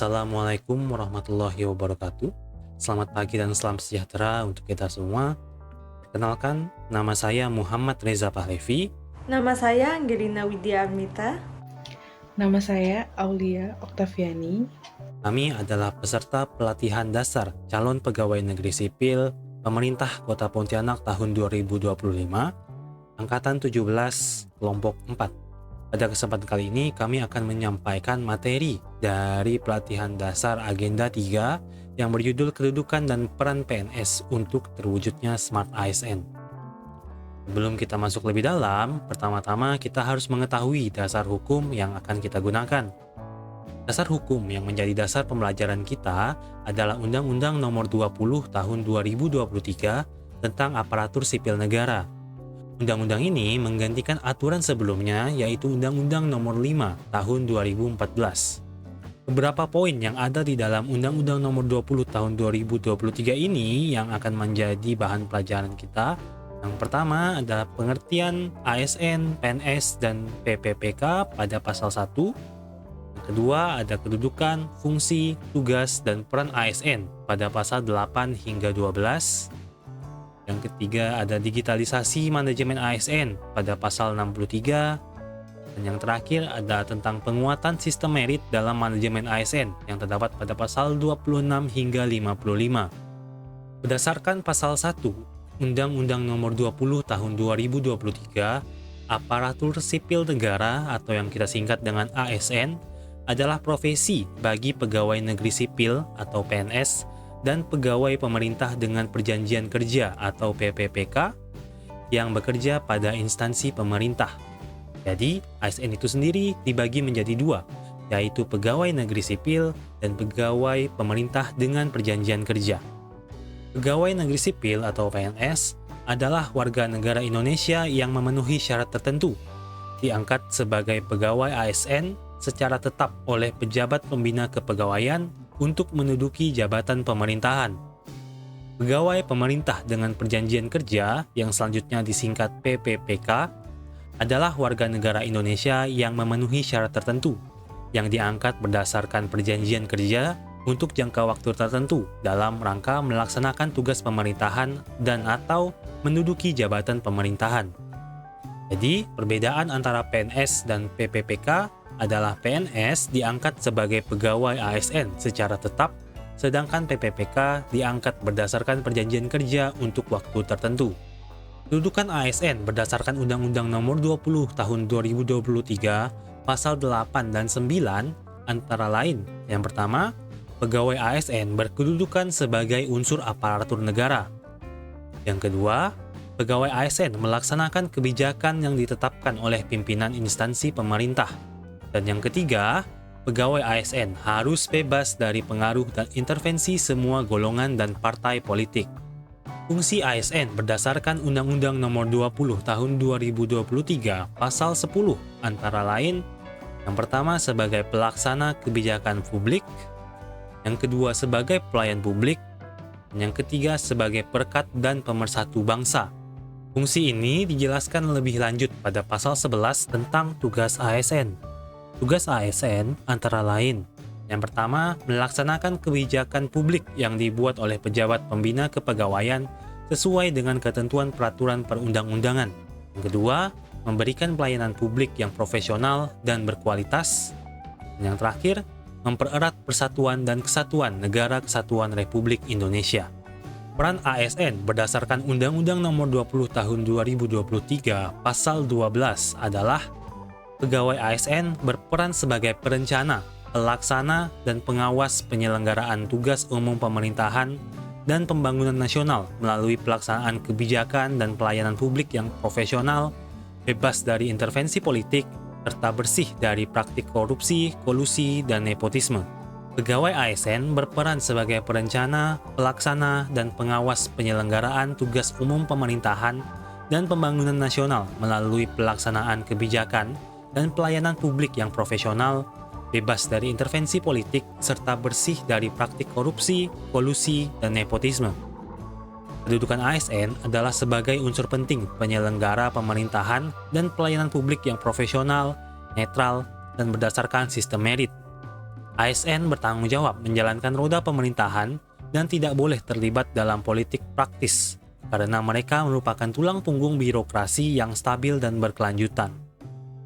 Assalamualaikum warahmatullahi wabarakatuh. Selamat pagi dan salam sejahtera untuk kita semua. Kenalkan, nama saya Muhammad Reza Pahlevi. Nama saya Angelina Widya Amita. Nama saya Aulia Oktaviani. Kami adalah peserta pelatihan dasar calon pegawai negeri sipil pemerintah Kota Pontianak tahun 2025, angkatan 17, kelompok 4. Pada kesempatan kali ini kami akan menyampaikan materi dari pelatihan dasar agenda 3 yang berjudul kedudukan dan peran PNS untuk terwujudnya Smart ASN. Sebelum kita masuk lebih dalam, pertama-tama kita harus mengetahui dasar hukum yang akan kita gunakan. Dasar hukum yang menjadi dasar pembelajaran kita adalah Undang-Undang Nomor 20 Tahun 2023 tentang Aparatur Sipil Negara. Undang-undang ini menggantikan aturan sebelumnya, yaitu Undang-Undang Nomor 5 Tahun 2014. Beberapa poin yang ada di dalam Undang-Undang Nomor 20 Tahun 2023 ini yang akan menjadi bahan pelajaran kita. Yang pertama adalah pengertian ASN, PNS, dan PPPK pada pasal 1. Yang kedua ada kedudukan, fungsi, tugas, dan peran ASN pada pasal 8 hingga 12. Yang ketiga ada digitalisasi manajemen ASN pada pasal 63. Dan yang terakhir ada tentang penguatan sistem merit dalam manajemen ASN yang terdapat pada pasal 26 hingga 55. Berdasarkan pasal 1 Undang-Undang Nomor 20 Tahun 2023, Aparatur Sipil Negara atau yang kita singkat dengan ASN adalah profesi bagi pegawai negeri sipil atau PNS dan pegawai pemerintah dengan perjanjian kerja atau PPPK yang bekerja pada instansi pemerintah. Jadi, ASN itu sendiri dibagi menjadi dua, yaitu pegawai negeri sipil dan pegawai pemerintah dengan perjanjian kerja. Pegawai negeri sipil atau PNS adalah warga negara Indonesia yang memenuhi syarat tertentu, diangkat sebagai pegawai ASN secara tetap oleh pejabat pembina kepegawaian untuk menduduki jabatan pemerintahan. Pegawai pemerintah dengan perjanjian kerja yang selanjutnya disingkat PPPK adalah warga negara Indonesia yang memenuhi syarat tertentu yang diangkat berdasarkan perjanjian kerja untuk jangka waktu tertentu dalam rangka melaksanakan tugas pemerintahan dan atau menduduki jabatan pemerintahan. Jadi, perbedaan antara PNS dan PPPK adalah PNS diangkat sebagai pegawai ASN secara tetap, sedangkan PPPK diangkat berdasarkan perjanjian kerja untuk waktu tertentu. Kedudukan ASN berdasarkan Undang-Undang Nomor 20 Tahun 2023, Pasal 8 dan 9 antara lain. Yang pertama, pegawai ASN berkedudukan sebagai unsur aparatur negara. Yang kedua, pegawai ASN melaksanakan kebijakan yang ditetapkan oleh pimpinan instansi pemerintah. Dan yang ketiga, pegawai ASN harus bebas dari pengaruh dan intervensi semua golongan dan partai politik. Fungsi ASN berdasarkan Undang-Undang Nomor 20 Tahun 2023 Pasal 10 antara lain, yang pertama sebagai pelaksana kebijakan publik, yang kedua sebagai pelayan publik, dan yang ketiga sebagai perekat dan pemersatu bangsa. Fungsi ini dijelaskan lebih lanjut pada pasal 11 tentang tugas ASN. Tugas ASN antara lain, yang pertama melaksanakan kebijakan publik yang dibuat oleh pejabat pembina kepegawaian sesuai dengan ketentuan peraturan perundang-undangan. Yang kedua, memberikan pelayanan publik yang profesional dan berkualitas. Dan yang terakhir, mempererat persatuan dan kesatuan Negara Kesatuan Republik Indonesia. Peran ASN berdasarkan Undang-Undang Nomor 20 Tahun 2023 Pasal 12 adalah pegawai ASN berperan sebagai perencana, pelaksana, dan pengawas penyelenggaraan tugas umum pemerintahan dan pembangunan nasional melalui pelaksanaan kebijakan dan pelayanan publik yang profesional, bebas dari intervensi politik, serta bersih dari praktik korupsi, kolusi, dan nepotisme. Pegawai ASN berperan sebagai perencana, pelaksana, dan pengawas penyelenggaraan tugas umum pemerintahan dan pembangunan nasional melalui pelaksanaan kebijakan dan pelayanan publik yang profesional, bebas dari intervensi politik, serta bersih dari praktik korupsi, kolusi, dan nepotisme. Kedudukan ASN adalah sebagai unsur penting penyelenggara pemerintahan dan pelayanan publik yang profesional, netral, dan berdasarkan sistem merit. ASN bertanggung jawab menjalankan roda pemerintahan dan tidak boleh terlibat dalam politik praktis, karena mereka merupakan tulang punggung birokrasi yang stabil dan berkelanjutan.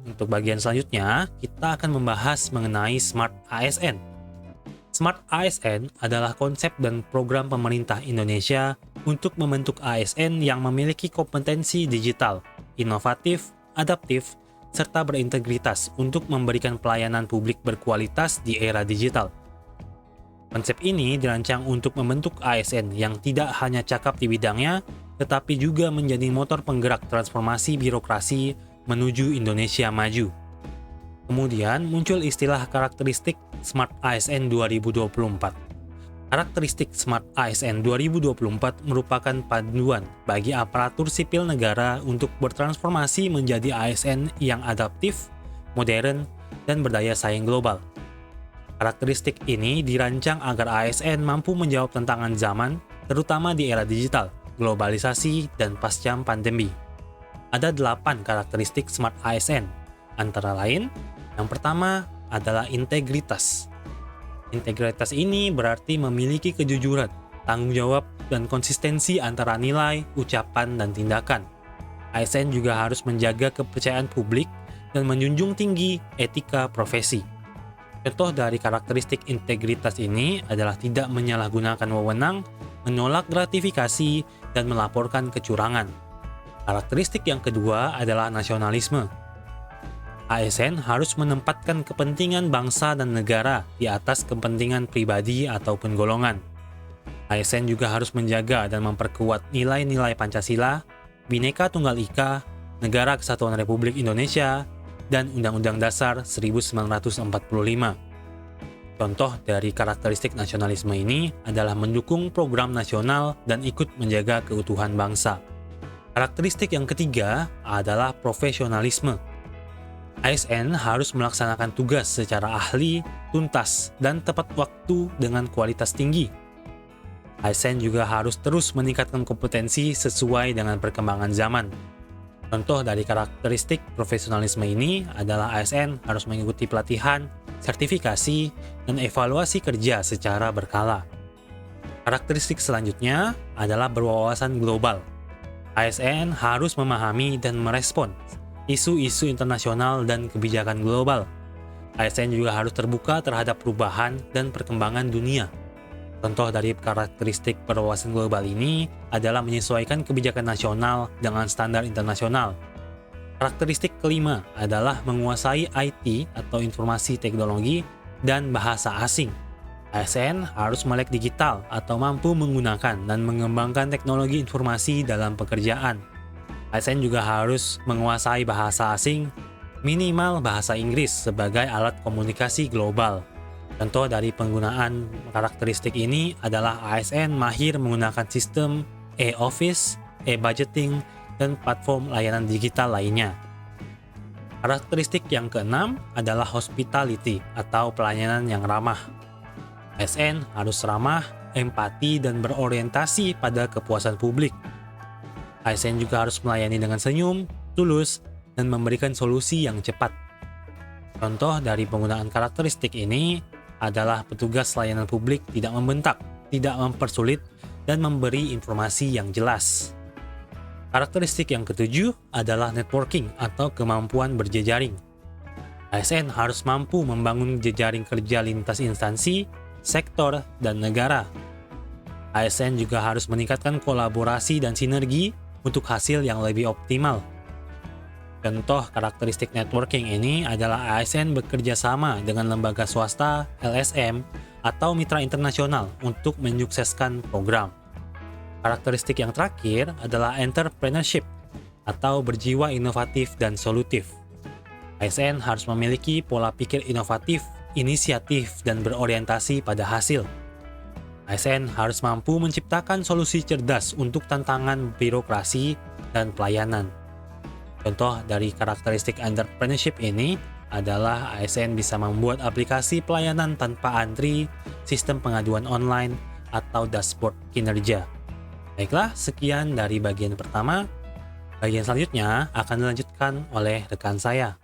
Untuk bagian selanjutnya, kita akan membahas mengenai Smart ASN. Smart ASN adalah konsep dan program pemerintah Indonesia untuk membentuk ASN yang memiliki kompetensi digital, inovatif, adaptif, serta berintegritas untuk memberikan pelayanan publik berkualitas di era digital. Konsep ini dirancang untuk membentuk ASN yang tidak hanya cakap di bidangnya, tetapi juga menjadi motor penggerak transformasi birokrasi menuju Indonesia maju. Kemudian muncul istilah karakteristik Smart ASN 2024. Karakteristik Smart ASN 2024 merupakan panduan bagi aparatur sipil negara untuk bertransformasi menjadi ASN yang adaptif, modern, dan berdaya saing global. Karakteristik ini dirancang agar ASN mampu menjawab tantangan zaman, terutama di era digital, globalisasi, dan pasca pandemi. Ada 8 karakteristik Smart ASN, antara lain, yang pertama adalah integritas. Integritas ini berarti memiliki kejujuran, tanggung jawab, dan konsistensi antara nilai, ucapan, dan tindakan. ASN juga harus menjaga kepercayaan publik dan menjunjung tinggi etika profesi. Contoh dari karakteristik integritas ini adalah tidak menyalahgunakan wewenang, menolak gratifikasi, dan melaporkan kecurangan. Karakteristik yang kedua adalah nasionalisme. ASN harus menempatkan kepentingan bangsa dan negara di atas kepentingan pribadi ataupun golongan. ASN juga harus menjaga dan memperkuat nilai-nilai Pancasila, Bhinneka Tunggal Ika, Negara Kesatuan Republik Indonesia, dan Undang-Undang Dasar 1945. Contoh dari karakteristik nasionalisme ini adalah mendukung program nasional dan ikut menjaga keutuhan bangsa. Karakteristik yang ketiga adalah profesionalisme. ASN harus melaksanakan tugas secara ahli, tuntas, dan tepat waktu dengan kualitas tinggi. ASN juga harus terus meningkatkan kompetensi sesuai dengan perkembangan zaman. Contoh dari karakteristik profesionalisme ini adalah ASN harus mengikuti pelatihan, sertifikasi, dan evaluasi kerja secara berkala. Karakteristik selanjutnya adalah berwawasan global. ASN harus memahami dan merespon isu-isu internasional dan kebijakan global. ASN juga harus terbuka terhadap perubahan dan perkembangan dunia. Contoh dari karakteristik berwawasan global ini adalah menyesuaikan kebijakan nasional dengan standar internasional. Karakteristik kelima adalah menguasai IT atau informasi teknologi dan bahasa asing. ASN harus melek digital atau mampu menggunakan dan mengembangkan teknologi informasi dalam pekerjaan. ASN juga harus menguasai bahasa asing, minimal bahasa Inggris sebagai alat komunikasi global. Contoh dari penggunaan karakteristik ini adalah ASN mahir menggunakan sistem e-office, e-budgeting, dan platform layanan digital lainnya. Karakteristik yang keenam adalah hospitality atau pelayanan yang ramah. ASN harus ramah, empati, dan berorientasi pada kepuasan publik. ASN juga harus melayani dengan senyum, tulus, dan memberikan solusi yang cepat. Contoh dari penggunaan karakteristik ini adalah petugas layanan publik tidak membentak, tidak mempersulit, dan memberi informasi yang jelas. Karakteristik yang ketujuh adalah networking atau kemampuan berjejaring. ASN harus mampu membangun jejaring kerja lintas instansi, sektor, dan negara. ASN juga harus meningkatkan kolaborasi dan sinergi untuk hasil yang lebih optimal. Contoh karakteristik networking ini adalah ASN bekerja sama dengan lembaga swasta, LSM, atau mitra internasional untuk menyukseskan program. Karakteristik yang terakhir adalah entrepreneurship atau berjiwa inovatif dan solutif. ASN harus memiliki pola pikir inovatif, inisiatif, dan berorientasi pada hasil. ASN harus mampu menciptakan solusi cerdas untuk tantangan birokrasi dan pelayanan. Contoh dari karakteristik entrepreneurship ini adalah ASN bisa membuat aplikasi pelayanan tanpa antri, sistem pengaduan online, atau dashboard kinerja. Baiklah, sekian dari bagian pertama. Bagian selanjutnya akan dilanjutkan oleh rekan saya.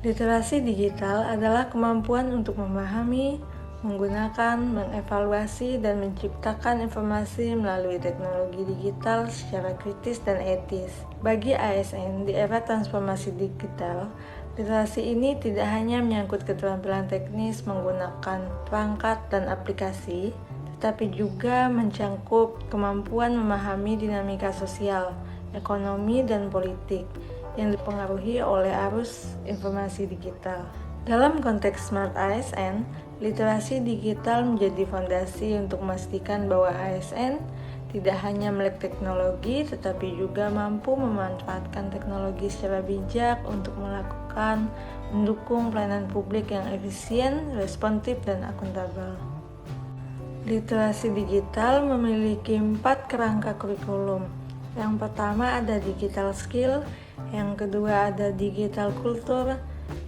Literasi digital adalah kemampuan untuk memahami, menggunakan, mengevaluasi, dan menciptakan informasi melalui teknologi digital secara kritis dan etis. Bagi ASN di era transformasi digital, literasi ini tidak hanya menyangkut keterampilan teknis menggunakan perangkat dan aplikasi, tetapi juga mencangkup kemampuan memahami dinamika sosial, ekonomi, dan politik yang dipengaruhi oleh arus informasi digital. Dalam konteks Smart ASN, literasi digital menjadi fondasi untuk memastikan bahwa ASN tidak hanya melek teknologi, tetapi juga mampu memanfaatkan teknologi secara bijak untuk mendukung pelayanan publik yang efisien, responsif, dan akuntabel. Literasi digital memiliki 4 kerangka kurikulum. Yang pertama ada digital skill, yang kedua ada digital kultur,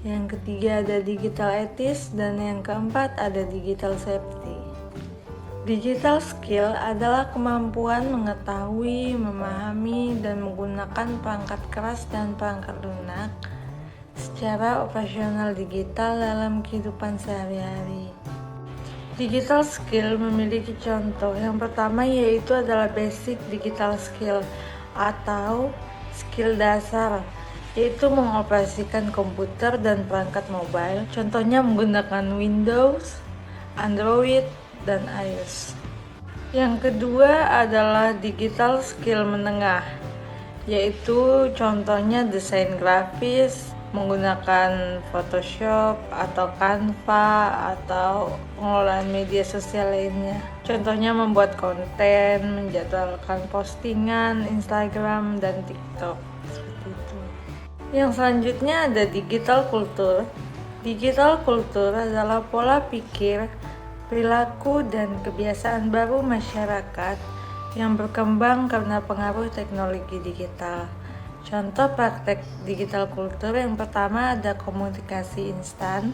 yang ketiga ada digital etis, dan yang keempat ada digital safety. Digital skill adalah kemampuan mengetahui, memahami, dan menggunakan perangkat keras dan perangkat lunak secara operasional digital dalam kehidupan sehari-hari. Digital skill memiliki contoh. Yang pertama yaitu adalah basic digital skill atau skill dasar, yaitu mengoperasikan komputer dan perangkat mobile. Contohnya menggunakan Windows, Android, dan iOS. Yang kedua adalah digital skill menengah, yaitu contohnya desain grafis, menggunakan Photoshop atau Canva atau pengelolaan media sosial lainnya. Contohnya membuat konten, menjadwalkan postingan Instagram dan TikTok, seperti itu. Yang selanjutnya ada digital kultur. Digital kultur adalah pola pikir, perilaku, dan kebiasaan baru masyarakat yang berkembang karena pengaruh teknologi digital. Contoh praktek digital kultur yang pertama ada komunikasi instan,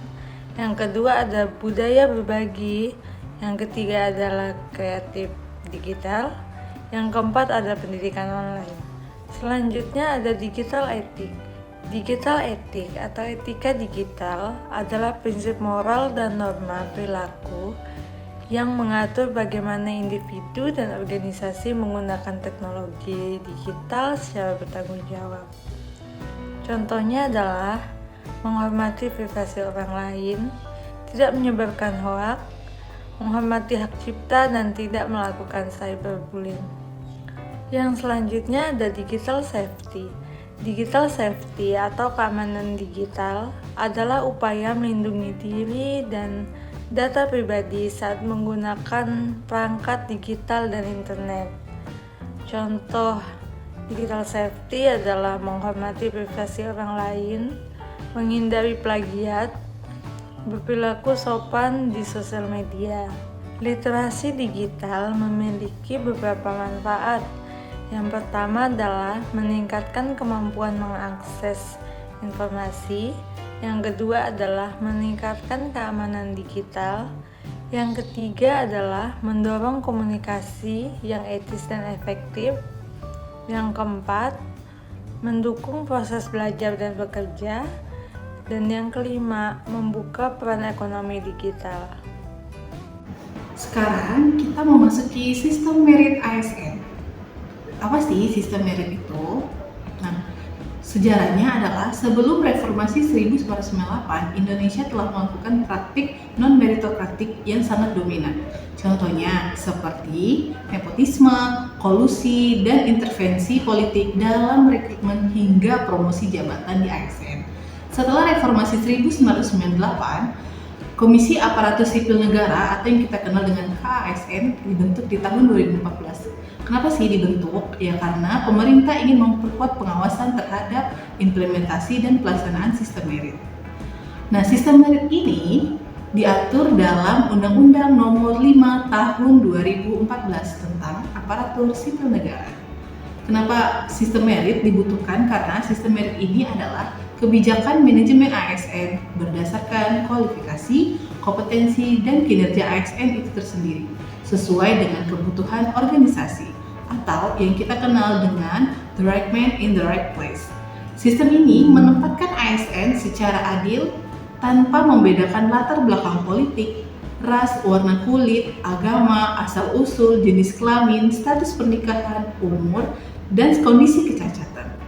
yang kedua ada budaya berbagi, yang ketiga adalah kreatif digital, yang keempat ada pendidikan online. Selanjutnya ada digital etik. Digital etik atau etika digital adalah prinsip moral dan norma perilaku yang mengatur bagaimana individu dan organisasi menggunakan teknologi digital secara bertanggung jawab. Contohnya adalah menghormati privasi orang lain, tidak menyebarkan hoaks, menghormati hak cipta, dan tidak melakukan cyberbullying. Yang selanjutnya ada digital safety. Digital safety atau keamanan digital adalah upaya melindungi diri dan data pribadi saat menggunakan perangkat digital dan internet. Contoh digital safety adalah menghormati privasi orang lain, menghindari plagiat, berperilaku sopan di sosial media. Literasi digital memiliki beberapa manfaat. Yang pertama adalah meningkatkan kemampuan mengakses informasi. Yang kedua adalah meningkatkan keamanan digital. Yang ketiga adalah mendorong komunikasi yang etis dan efektif. Yang keempat, mendukung proses belajar dan bekerja. Dan yang kelima, membuka peran ekonomi digital. Sekarang kita memasuki sistem merit ASN. Apa sih sistem merit itu? Nah, sejarahnya adalah sebelum reformasi 1998, Indonesia telah melakukan praktik non-meritokratik yang sangat dominan. Contohnya seperti nepotisme, kolusi, dan intervensi politik dalam rekrutmen hingga promosi jabatan di ASN. Setelah reformasi 1998, Komisi Aparatur Sipil Negara atau yang kita kenal dengan KASN dibentuk di tahun 2014. Kenapa sih dibentuk? Ya karena pemerintah ingin memperkuat pengawasan terhadap implementasi dan pelaksanaan sistem merit. Nah, sistem merit ini diatur dalam Undang-Undang Nomor 5 Tahun 2014 tentang Aparatur Sipil Negara. Kenapa sistem merit dibutuhkan? Karena sistem merit ini adalah kebijakan manajemen ASN berdasarkan kualifikasi, kompetensi, dan kinerja ASN itu tersendiri sesuai dengan kebutuhan organisasi atau yang kita kenal dengan the right man in the right place. Sistem ini menempatkan ASN secara adil tanpa membedakan latar belakang politik, ras, warna kulit, agama, asal-usul, jenis kelamin, status pernikahan, umur, dan kondisi kecacatan.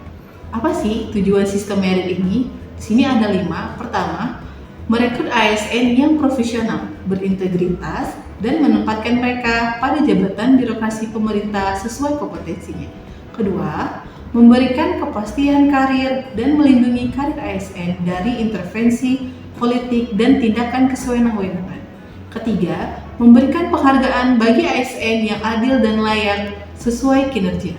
Apa sih tujuan sistem merit ini? Di sini ada 5. Pertama, merekrut ASN yang profesional, berintegritas, dan menempatkan mereka pada jabatan birokrasi pemerintah sesuai kompetensinya. Kedua, memberikan kepastian karir dan melindungi karir ASN dari intervensi politik dan tindakan kesewenang-wenangan. Ketiga, memberikan penghargaan bagi ASN yang adil dan layak sesuai kinerja.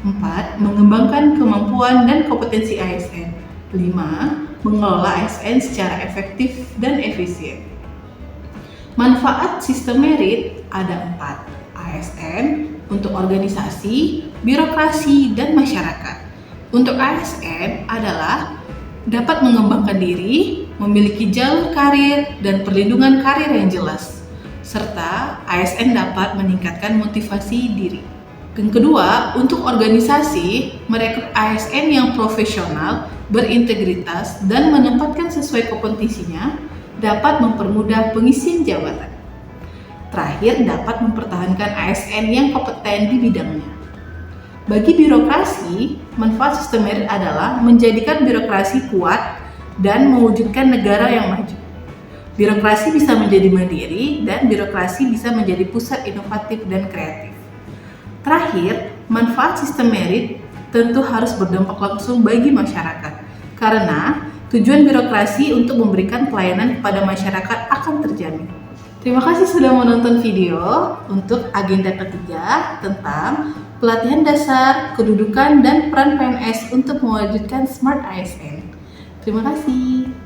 4. Mengembangkan kemampuan dan kompetensi ASN. 5. Mengelola ASN secara efektif dan efisien. Manfaat sistem merit ada 4. ASN untuk organisasi, birokrasi, dan masyarakat. Untuk ASN adalah dapat mengembangkan diri, memiliki jalur karir, dan perlindungan karir yang jelas. Serta ASN dapat meningkatkan motivasi diri. Yang kedua, untuk organisasi, merekrut ASN yang profesional, berintegritas, dan menempatkan sesuai kompetisinya dapat mempermudah pengisian jabatan. Terakhir, dapat mempertahankan ASN yang kompeten di bidangnya. Bagi birokrasi, manfaat sistem merit adalah menjadikan birokrasi kuat dan mewujudkan negara yang maju. Birokrasi bisa menjadi mandiri dan birokrasi bisa menjadi pusat inovatif dan kreatif. Terakhir, manfaat sistem merit tentu harus berdampak langsung bagi masyarakat, karena tujuan birokrasi untuk memberikan pelayanan kepada masyarakat akan terjamin. Terima kasih sudah menonton video untuk agenda ketiga tentang pelatihan dasar, kedudukan, dan peran PNS untuk mewujudkan Smart ASN. Terima kasih.